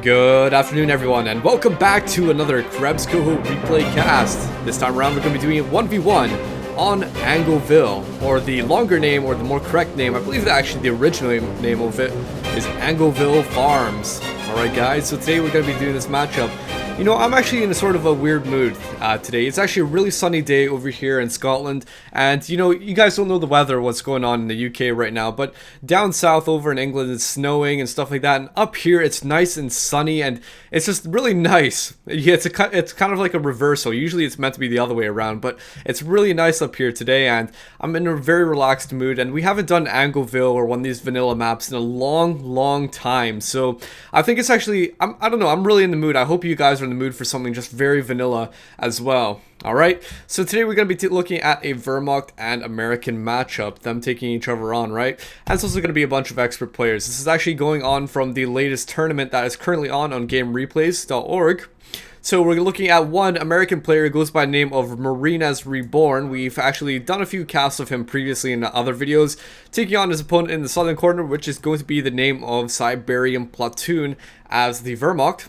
Good afternoon, everyone, and welcome back to another Krebs Coho replay cast. This time around, we're going to be doing a 1v1 on Angoville, or the longer name, or the more correct name, I believe that actually the original name of it is Angoville Farms. Alright guys, so today we're going to be doing this matchup. You know, I'm actually in a sort of a weird mood today. It's actually a really sunny day over here in Scotland, and you know, you guys don't know the weather, what's going on in the UK right now, but down south over in England it's snowing and stuff like that, and up here it's nice and sunny, and it's just really nice. Yeah, it's kind of like a reversal. Usually it's meant to be the other way around, but it's really nice up here today, and I'm in a very relaxed mood, and we haven't done Angoville or one of these vanilla maps in a long time, so I think it's actually, I don't know, I'm really in the mood. I hope you guys are in the mood for something just very vanilla as well. Alright, so today we're going to be looking at a Wehrmacht and American matchup, them taking each other on, right? And it's also going to be a bunch of expert players. This is actually going on from the latest tournament that is currently on GameReplays.org. So we're looking at one American player who goes by the name of MarinezReborn. We've actually done a few casts of him previously in other videos, taking on his opponent in the southern corner, which is going to be the name of SiberianPlatoon as the Wehrmacht.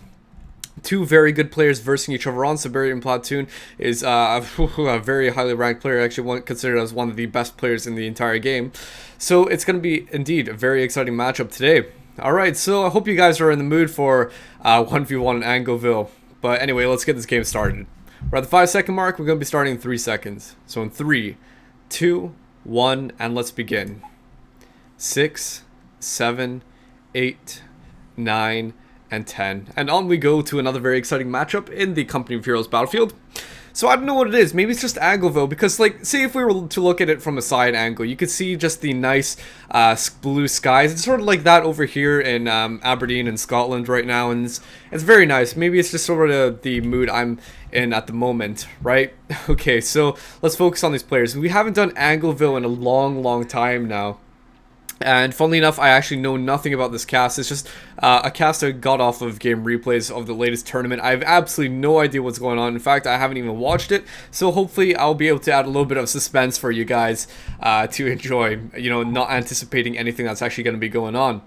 Two very good players versing each other on. SiberianPlatoon is a very highly ranked player, actually considered as one of the best players in the entire game. So it's going to be indeed a very exciting matchup today. Alright, so I hope you guys are in the mood for 1v1 in Angoville. But anyway, let's get this game started. We're at the 5-second mark. We're going to be starting in 3 seconds. So in 3, 2, 1, and let's begin. 6, 7, 8, 9, and 10. And on we go to another very exciting matchup in the Company of Heroes battlefield. So I don't know what it is. Maybe it's just Angoville, because like, say if we were to look at it from a side angle, you could see just the nice blue skies. It's sort of like that over here in Aberdeen in Scotland right now, and it's very nice. Maybe it's just sort of the mood I'm in at the moment, right? Okay, so let's focus on these players. We haven't done Angoville in a long time now. And funnily enough, I actually know nothing about this cast. It's just a cast I got off of Game Replays of the latest tournament. I have absolutely no idea what's going on. In fact, I haven't even watched it. So hopefully I'll be able to add a little bit of suspense for you guys to enjoy, you know, not anticipating anything that's actually going to be going on.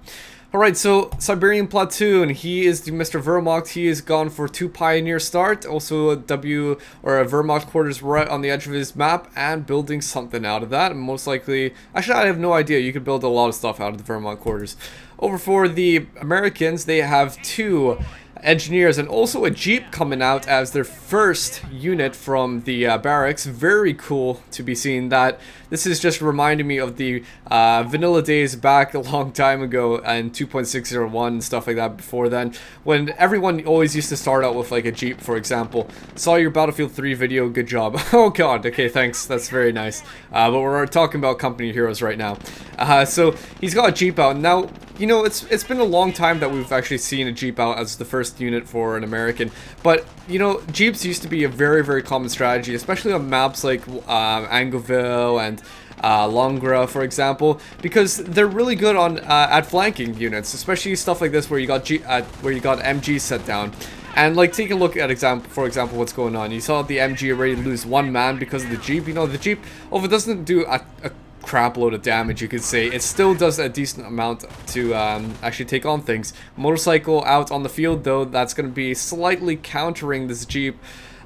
Alright, so SiberianPlatoon, he is the Mr. Wehrmacht. He is gone for 2 Pioneer start, also a Wehrmacht quarters right on the edge of his map, and building something out of that. Most likely, actually I have no idea, you could build a lot of stuff out of the Wehrmacht quarters. Over for the Americans, they have 2 engineers and also a jeep coming out as their first unit from the barracks. Very cool to be seeing that. This is just reminding me of the vanilla days back a long time ago in 2.601 and stuff like that before then, when everyone always used to start out with like a jeep, for example. Saw your Battlefield 3 video, good job. Oh god, okay, thanks, that's very nice. But we're talking about Company Heroes right now. So he's got a jeep out now. You know, it's been a long time that we've actually seen a jeep out as the first unit for an American, but you know, jeeps used to be a very common strategy, especially on maps like Angoville and Longra, for example, because they're really good on at flanking units, especially stuff like this where you got MG set down. And like, take a look at for example what's going on. You saw the MG already lose 1 man because of the jeep. You know, the jeep, although it doesn't do a crap load of damage, you could say, it still does a decent amount to actually take on things. Motorcycle out on the field though, that's going to be slightly countering this jeep,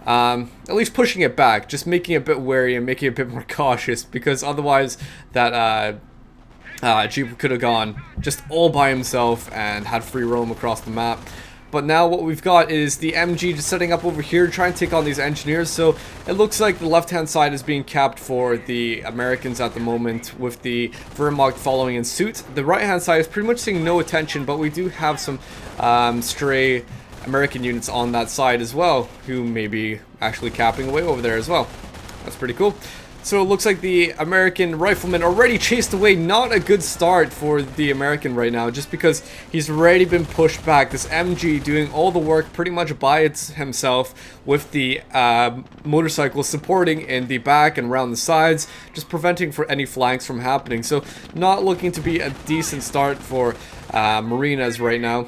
at least pushing it back, just making it a bit wary and making it a bit more cautious, because otherwise that jeep could have gone just all by himself and had free roam across the map. But now what we've got is the MG just setting up over here to try and take on these engineers. So it looks like the left-hand side is being capped for the Americans at the moment, with the Wehrmacht following in suit. The right-hand side is pretty much seeing no attention, but we do have some stray American units on that side as well, who may be actually capping away over there as well. That's pretty cool. So it looks like the American rifleman already chased away. Not a good start for the American right now, just because he's already been pushed back. This MG doing all the work pretty much by himself, with the motorcycle supporting in the back and around the sides, just preventing for any flanks from happening. So not looking to be a decent start for Marinez right now.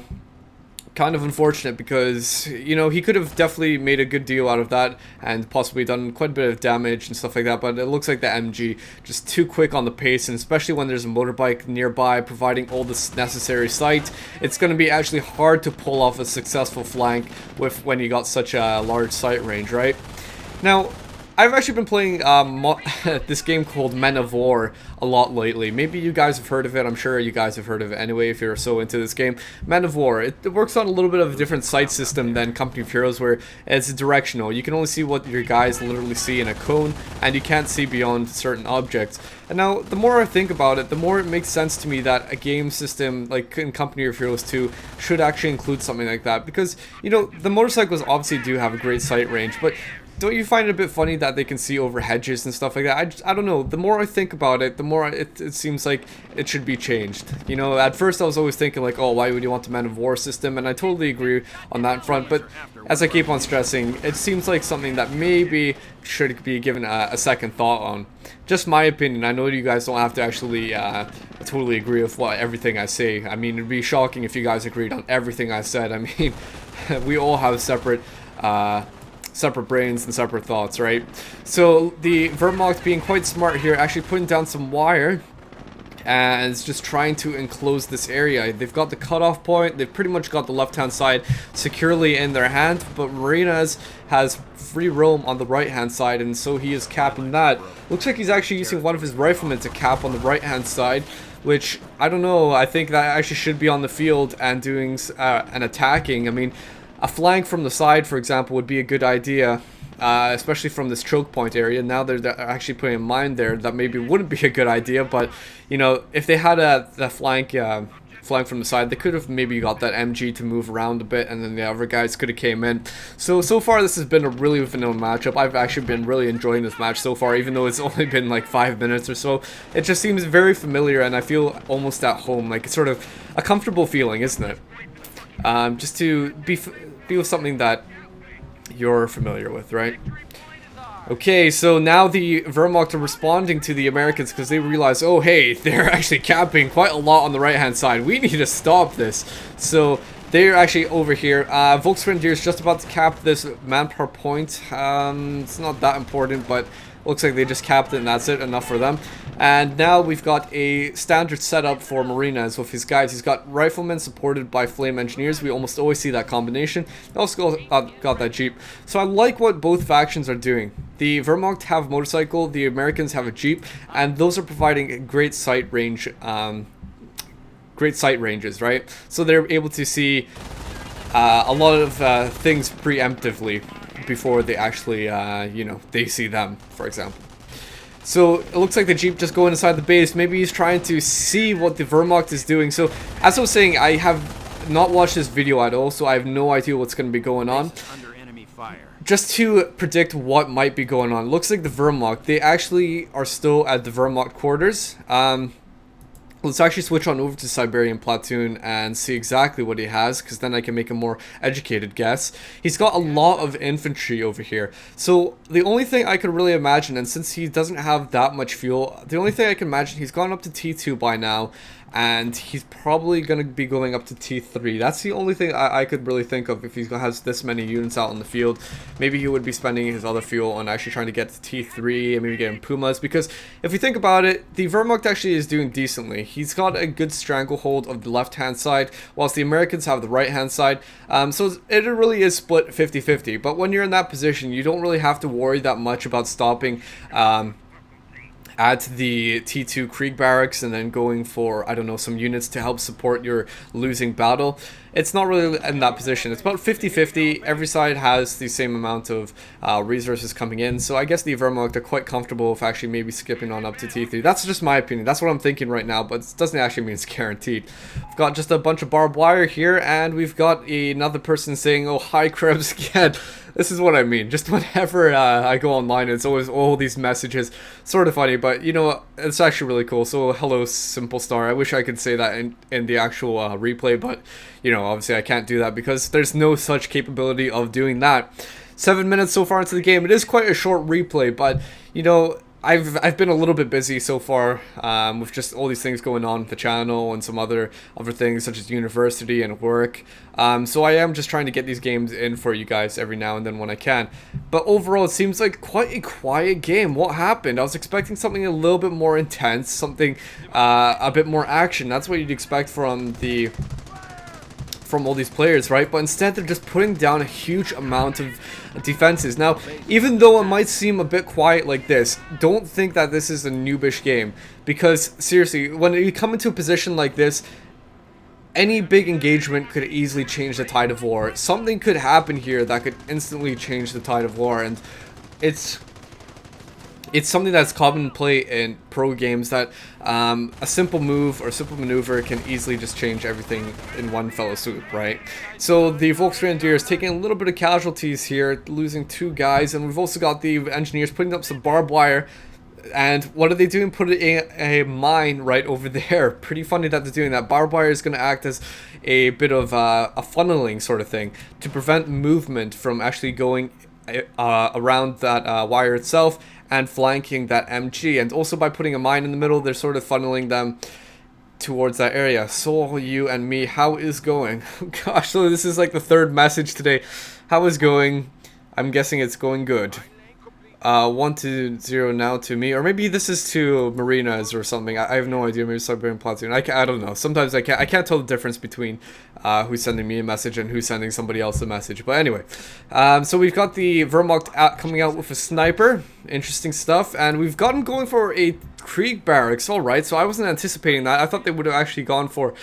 kind of unfortunate because, you know, he could have definitely made a good deal out of that and possibly done quite a bit of damage and stuff like that, but it looks like the MG just too quick on the pace, and especially when there's a motorbike nearby providing all the necessary sight, it's going to be actually hard to pull off a successful flank with when you got such a large sight range, right? Now, I've actually been playing this game called Men of War a lot lately. Maybe you guys have heard of it. I'm sure you guys have heard of it anyway if you're so into this game. Men of War. It works on a little bit of a different sight system than Company of Heroes, where it's directional. You can only see what your guys literally see in a cone, and you can't see beyond certain objects. And now, the more I think about it, the more it makes sense to me that a game system like in Company of Heroes 2 should actually include something like that. Because, you know, the motorcycles obviously do have a great sight range, but don't you find it a bit funny that they can see over hedges and stuff like that? I don't know. The more I think about it, the more it seems like it should be changed. You know, at first I was always thinking like, oh, why would you want the Man of War system? And I totally agree on that front. But as I keep on stressing, it seems like something that maybe should be given a second thought on. Just my opinion. I know you guys don't have to actually totally agree with everything I say. I mean, it'd be shocking if you guys agreed on everything I said. I mean, we all have separate brains and separate thoughts, right? So the Wehrmacht being quite smart here, actually putting down some wire and is just trying to enclose this area. They've got the cutoff point. They've pretty much got the left-hand side securely in their hand, but Marinez has free roam on the right-hand side, and so he is capping that. Looks like he's actually using one of his riflemen to cap on the right-hand side, which, I don't know, I think that actually should be on the field and doing and attacking. I mean, a flank from the side, for example, would be a good idea, especially from this choke point area. Now they're actually putting a mine there, that maybe wouldn't be a good idea, but, you know, if they had the flank from the side, they could have maybe got that MG to move around a bit, and then the other guys could have came in. So far this has been a really vanilla matchup. I've actually been really enjoying this match so far, even though it's only been like 5 minutes or so. It just seems very familiar, and I feel almost at home. Like, it's sort of a comfortable feeling, isn't it? Just to be with something that you're familiar with, right? Okay, so now the Wehrmacht are responding to the Americans because they realize, oh hey, they're actually capping quite a lot on the right-hand side. We need to stop this. So they're actually over here. Volksgrenadier is just about to cap this manpower point. It's not that important, but looks like they just capped it and that's it, enough for them. And now we've got a standard setup for Marinez with his guys. He's got riflemen supported by flame engineers. We almost always see that combination. They also got that jeep. So I like what both factions are doing. The Wehrmacht have a motorcycle, the Americans have a jeep, and those are providing great sight range, great sight ranges, right? So they're able to see a lot of things preemptively before they actually, you know, they see them, for example. So it looks like the jeep just going inside the base. Maybe he's trying to see what the Wehrmacht is doing. So as I was saying, I have not watched this video at all, so I have no idea what's going to be going on. Just to predict what might be going on, looks like the Wehrmacht, they actually are still at the Wehrmacht quarters. Let's actually switch on over to SiberianPlatoon and see exactly what he has, because then I can make a more educated guess. He's got a lot of infantry over here. So the only thing I could really imagine, and since he doesn't have that much fuel, the only thing I can imagine, he's gone up to T2 by now, and he's probably going to be going up to T3. That's the only thing I could really think of if he has this many units out in the field. Maybe he would be spending his other fuel on actually trying to get to T3 and maybe getting Pumas, because if you think about it, the Wehrmacht actually is doing decently. He's got a good stranglehold of the left-hand side, whilst the Americans have the right-hand side. So it really is split 50-50, but when you're in that position, you don't really have to worry that much about stopping at the T2 Krieg barracks and then going for, I don't know, some units to help support your losing battle. It's not really in that position. It's about 50-50. Every side has the same amount of resources coming in. So I guess the Wehrmacht are quite comfortable with actually maybe skipping on up to T3. That's just my opinion. That's what I'm thinking right now, but it doesn't actually mean it's guaranteed. We've got just a bunch of barbed wire here, and we've got another person saying, oh, hi, Krebs again. This is what I mean. Just whenever I go online, it's always all these messages. Sort of funny, but you know, it's actually really cool. So hello, Simple Star. I wish I could say that in the actual replay, but you know, obviously I can't do that because there's no such capability of doing that. 7 minutes so far into the game. It is quite a short replay, but you know, I've been a little bit busy so far, with just all these things going on with the channel and some other things such as university and work. So I am just trying to get these games in for you guys every now and then when I can. But overall, it seems like quite a quiet game. What happened? I was expecting something a little bit more intense, something a bit more action. That's what you'd expect from all these players, right? But instead they're just putting down a huge amount of defenses. Now, even though it might seem a bit quiet like this, don't think that this is a noobish game, because seriously, when you come into a position like this, any big engagement could easily change the tide of war. Something could happen here that could instantly change the tide of war, and it's something that's common play in pro games, that a simple move or simple maneuver can easily just change everything in one fell swoop, right? So the Volksgrenadier is taking a little bit of casualties here, losing 2 guys, and we've also got the engineers putting up some barbed wire. And what are they doing? Putting a mine right over there. Pretty funny that they're doing that. Barbed wire is going to act as a bit of a funneling sort of thing to prevent movement from actually going around that wire itself and flanking that MG. And also by putting a mine in the middle, they're sort of funneling them towards that area. So you and me, how is going? Gosh, so this is like the 3rd message today. How is going? I'm guessing it's going good. 1-0 now to me, or maybe this is to Marinez or something. I have no idea. Maybe SiberianPlatoon. I don't know. Sometimes I can't tell the difference between who's sending me a message and who's sending somebody else a message. But anyway, so we've got the Wehrmacht coming out with a sniper. Interesting stuff, and we've got him going for a Krieg barracks. All right, so I wasn't anticipating that. I thought they would have actually gone for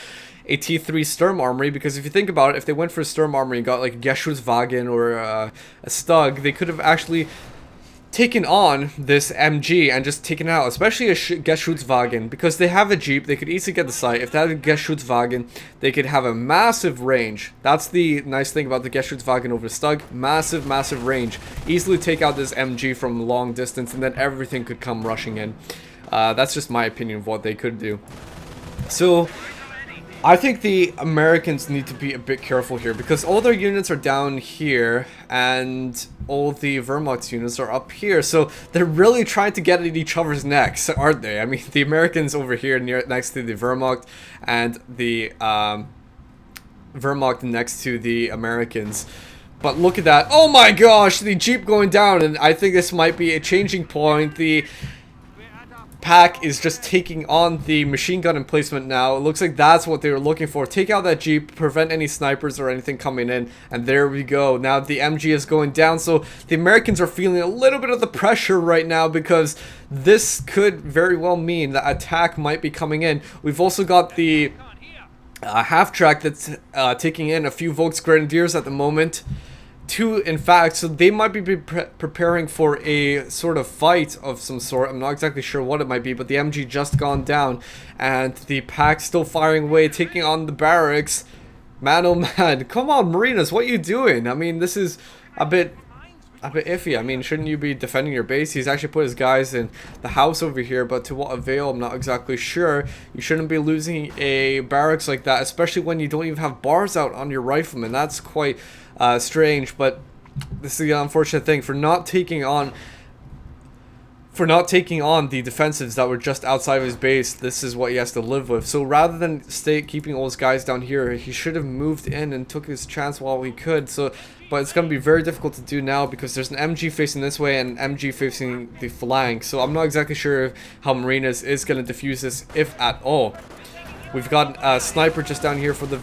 a T3 Sturm Armory, because if you think about it, if they went for a Sturm Armory and got like a Geschutzwagen or a Stug, they could have actually taken on this MG and just taken out, especially a Geschutzwagen, because they have a Jeep, they could easily get the site. If they had a Geschutzwagen, they could have a massive range. That's the nice thing about the Geschutzwagen over the Stug. Massive range. Easily take out this MG from long distance, and then everything could come rushing in. That's just my opinion of what they could do. So I think the Americans need to be a bit careful here, because all their units are down here and all the Wehrmacht units are up here, so they're really trying to get at each other's necks, aren't they? I mean, the Americans over here next to the Wehrmacht, and the Wehrmacht next to the Americans. But look at that. Oh my gosh, the Jeep going down, and I think this might be a changing point. The pack is just taking on the machine gun emplacement now. It looks like that's what they were looking for. Take out that Jeep, prevent any snipers or anything coming in, and there we go. Now the MG is going down, so the Americans are feeling a little bit of the pressure right now, because this could very well mean that attack might be coming in. We've also got the half-track that's taking in a few Volksgrenadiers at the moment. 2, in fact, so they might be preparing for a sort of fight of some sort. I'm not exactly sure what it might be, but the MG just gone down, and the pack still firing away, taking on the barracks. Man, oh man, come on, Marinez, what are you doing? I mean, this is a bit iffy. I mean, shouldn't you be defending your base? He's actually put his guys in the house over here, but to what avail, I'm not exactly sure. You shouldn't be losing a barracks like that, especially when you don't even have bars out on your riflemen. That's quite strange, but this is the unfortunate thing for not taking on the defensives that were just outside of his base. This is what he has to live with. So rather than keeping all his guys down here, he should have moved in and took his chance while he could. So, but it's going to be very difficult to do now, because there's an MG facing this way and an MG facing the flank. So I'm not exactly sure how Marinez is going to defuse this, if at all. We've got a sniper just down here for the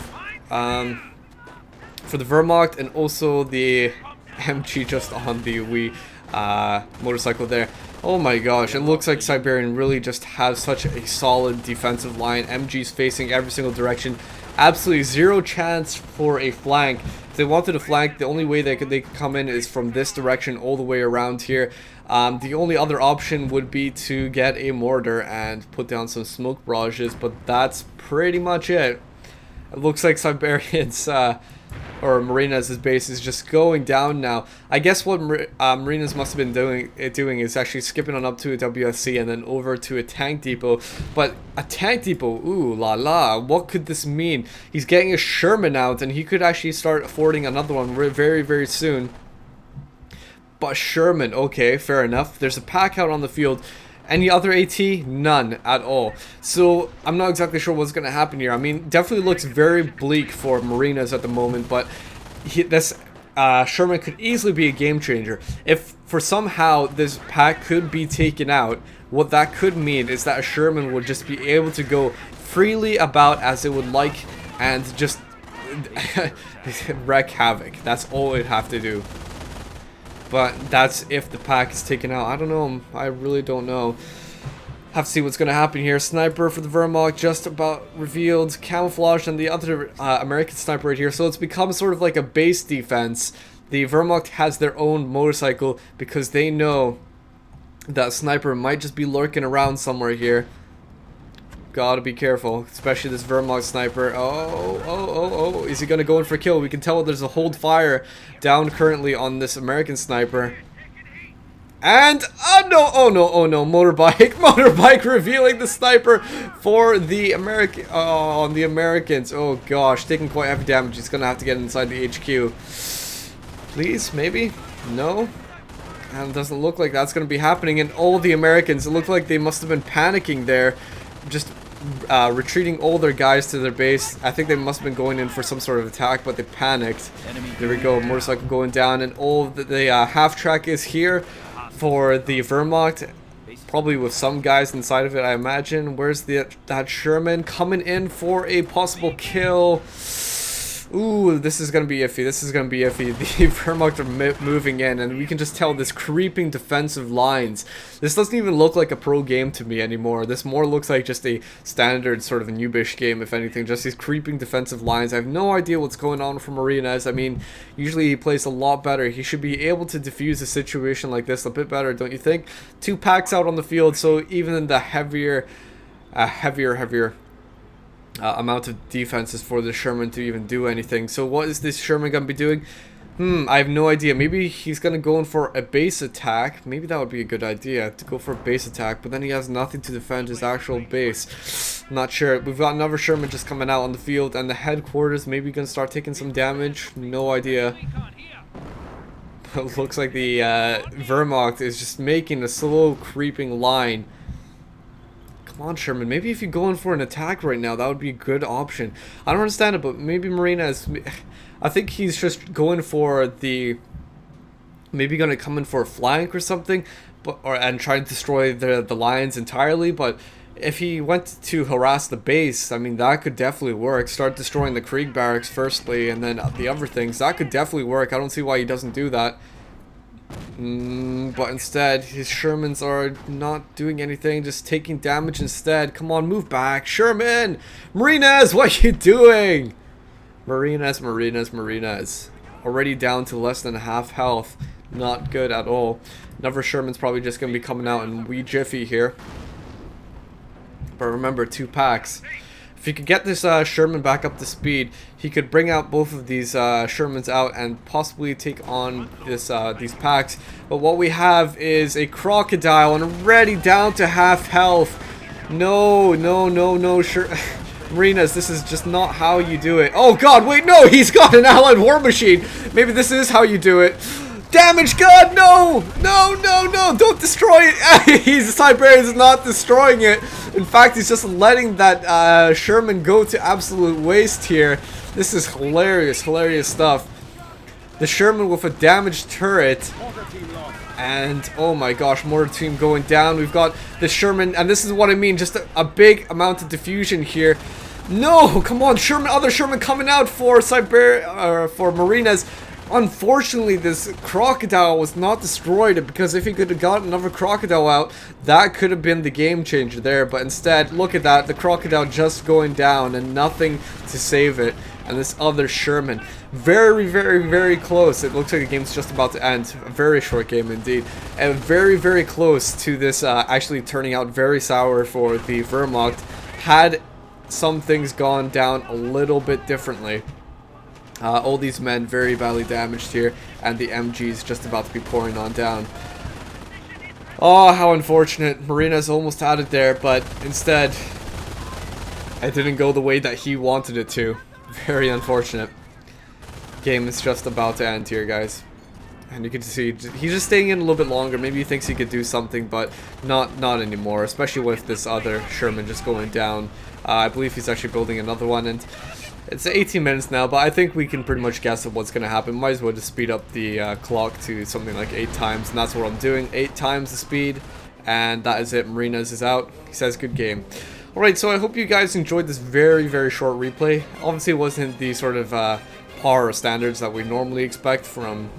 Wehrmacht, and also the MG just on the wee motorcycle there. Oh my gosh, it looks like Siberian really just has such a solid defensive line. MG's facing every single direction. Absolutely zero chance for a flank. If they wanted to flank, the only way they could come in is from this direction all the way around here. The only other option would be to get a mortar and put down some smoke barrages, but that's pretty much it. It looks like Siberian's or Marinez's base is just going down now. I guess what Marinez must have been doing is actually skipping on up to a WSC and then over to a tank depot. But a tank depot, ooh la la, what could this mean? He's getting a Sherman out, and he could actually start affording another one very soon. But Sherman, okay, fair enough. There's a pack out on the field, Any other AT? None at all. So I'm not exactly sure what's going to happen here. I mean, definitely looks very bleak for Marinez at the moment, but this Sherman could easily be a game changer. If for somehow this pack could be taken out, what that could mean is that a Sherman would just be able to go freely about as it would like and just wreak havoc. That's all it'd have to do. But that's if the pack is taken out. I don't know. I really don't know. Have to see what's going to happen here. Sniper for the Wehrmacht just about revealed. Camouflage and the other American sniper right here. So it's become sort of like a base defense. The Wehrmacht has their own motorcycle because they know that sniper might just be lurking around somewhere here. Gotta be careful, especially this Wehrmacht sniper. Oh, is he gonna go in for a kill? We can tell there's a hold fire down currently on this American sniper. And, oh no, motorbike revealing the sniper for the on the Americans. Oh gosh, taking quite heavy damage. He's gonna have to get inside the HQ. Please, maybe? No? And it doesn't look like that's gonna be happening. And all the Americans, it looked like they must have been panicking there. Just retreating all their guys to their base. I think they must have been going in for some sort of attack, but they panicked. There we go, motorcycle going down, and all of the half track is here for the Wehrmacht, probably with some guys inside of it, I imagine. Where's that Sherman coming in for a possible kill? Ooh, this is gonna be iffy. This is gonna be iffy. The Wehrmacht are moving in, and we can just tell this creeping defensive lines. This doesn't even look like a pro game to me anymore. This more looks like just a standard sort of a noobish game, if anything. Just these creeping defensive lines. I have no idea what's going on for Marinez. I mean, usually he plays a lot better. He should be able to defuse a situation like this a bit better, don't you think? 2 packs out on the field, so even in the heavier amount of defenses for the Sherman to even do anything. So what is this Sherman gonna be doing? I have no idea. Maybe he's gonna go in for a base attack. Maybe that would be a good idea, to go for a base attack, but then he has nothing to defend his actual base. Not sure. We've got another Sherman just coming out on the field, and the headquarters maybe gonna start taking some damage. No idea. It looks like the Wehrmacht is just making a slow creeping line. Come on, Sherman. Maybe if you go in for an attack right now, that would be a good option. I don't understand it, but maybe Marinez, I think he's just going for the, maybe going to come in for a flank or something, and try to destroy the lines entirely. But if he went to harass the base, I mean, that could definitely work. Start destroying the Krieg barracks firstly, and then the other things. That could definitely work. I don't see why he doesn't do that. But instead, his Shermans are not doing anything, just taking damage instead. Come on, move back. Sherman! Marinez, what are you doing? Marinez. Already down to less than half health. Not good at all. Another Sherman's probably just going to be coming out in wee jiffy here. But remember, 2 packs. If he could get this Sherman back up to speed, he could bring out both of these Shermans out and possibly take on this these packs. But what we have is a crocodile and already down to half health. No, Marinez, this is just not how you do it. Oh god, wait, no, he's got an allied war machine. Maybe this is how you do it. Damage, god, no, don't destroy it. He's Siberian's not destroying it. In fact, he's just letting that Sherman go to absolute waste here. This is hilarious stuff. The Sherman with a damaged turret. And, oh my gosh, mortar team going down. We've got the Sherman, and this is what I mean, just a big amount of diffusion here. No, come on, Sherman, other Sherman coming out for for Marinez. Unfortunately, this crocodile was not destroyed, because if he could have got another crocodile out, that could have been the game changer there. But instead, look at that, the crocodile just going down and nothing to save it. And this other Sherman, very close. It looks like the game's just about to end. A very short game indeed, and very close to this actually turning out very sour for the Wehrmacht. Had some things gone down a little bit differently. All these men very badly damaged here, and the MG's just about to be pouring on down. Oh, how unfortunate. Marinez almost had it there, but instead, it didn't go the way that he wanted it to. Very unfortunate. Game is just about to end here, guys. And you can see he's just staying in a little bit longer. Maybe he thinks he could do something, but not anymore, especially with this other Sherman just going down. I believe he's actually building another one, and it's 18 minutes now, but I think we can pretty much guess at what's going to happen. Might as well just speed up the clock to something like 8 times, and that's what I'm doing. 8 times the speed, and that is it. Marinez is out. He says good game. Alright, so I hope you guys enjoyed this very, very short replay. Obviously it wasn't the sort of par or standards that we normally expect from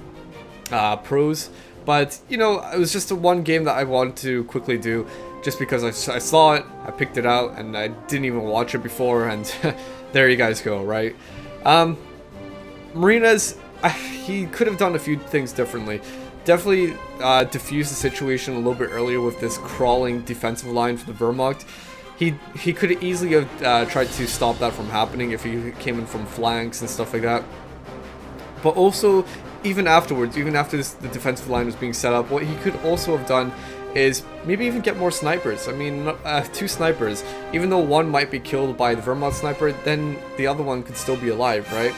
pros, but you know, it was just a one game that I wanted to quickly do just because I saw it, I picked it out, and I didn't even watch it before, and there you guys go, right? Marinez, he could have done a few things differently. Definitely diffused the situation a little bit earlier with this crawling defensive line for the Wehrmacht. He could easily have tried to stop that from happening if he came in from flanks and stuff like that. But also, even afterwards, even after the defensive line was being set up, what he could also have done is maybe even get more snipers. I mean, 2 snipers. Even though one might be killed by the Wehrmacht sniper, then the other one could still be alive, right?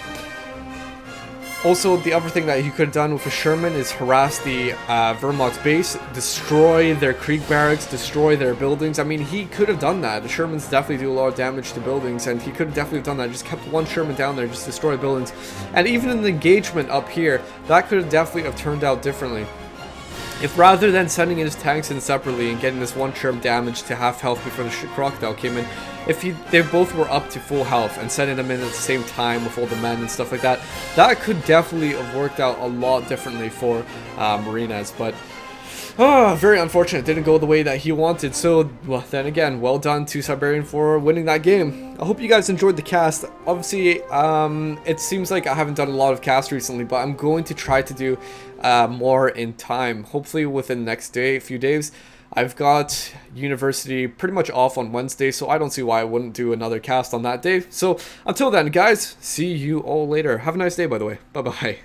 Also, the other thing that he could have done with a Sherman is harass the Wehrmacht base, destroy their Krieg barracks, destroy their buildings. I mean, he could have done that. The Shermans definitely do a lot of damage to buildings, and he could have definitely done that. Just kept one Sherman down there, just destroy buildings. And even in the engagement up here, that could have definitely have turned out differently. If rather than sending his tanks in separately and getting this one Sherm damage to half health before the Crocodile came in, if they both were up to full health and sending them in at the same time with all the men and stuff like that, that could definitely have worked out a lot differently for Marinez. But very unfortunate, didn't go the way that he wanted. So, well, then again, well done to Siberian for winning that game. I hope you guys enjoyed the cast. Obviously, it seems like I haven't done a lot of casts recently, but I'm going to try to do more in time. Hopefully within the next few days. I've got university pretty much off on Wednesday, so I don't see why I wouldn't do another cast on that day. So, until then, guys, see you all later. Have a nice day, by the way. Bye-bye.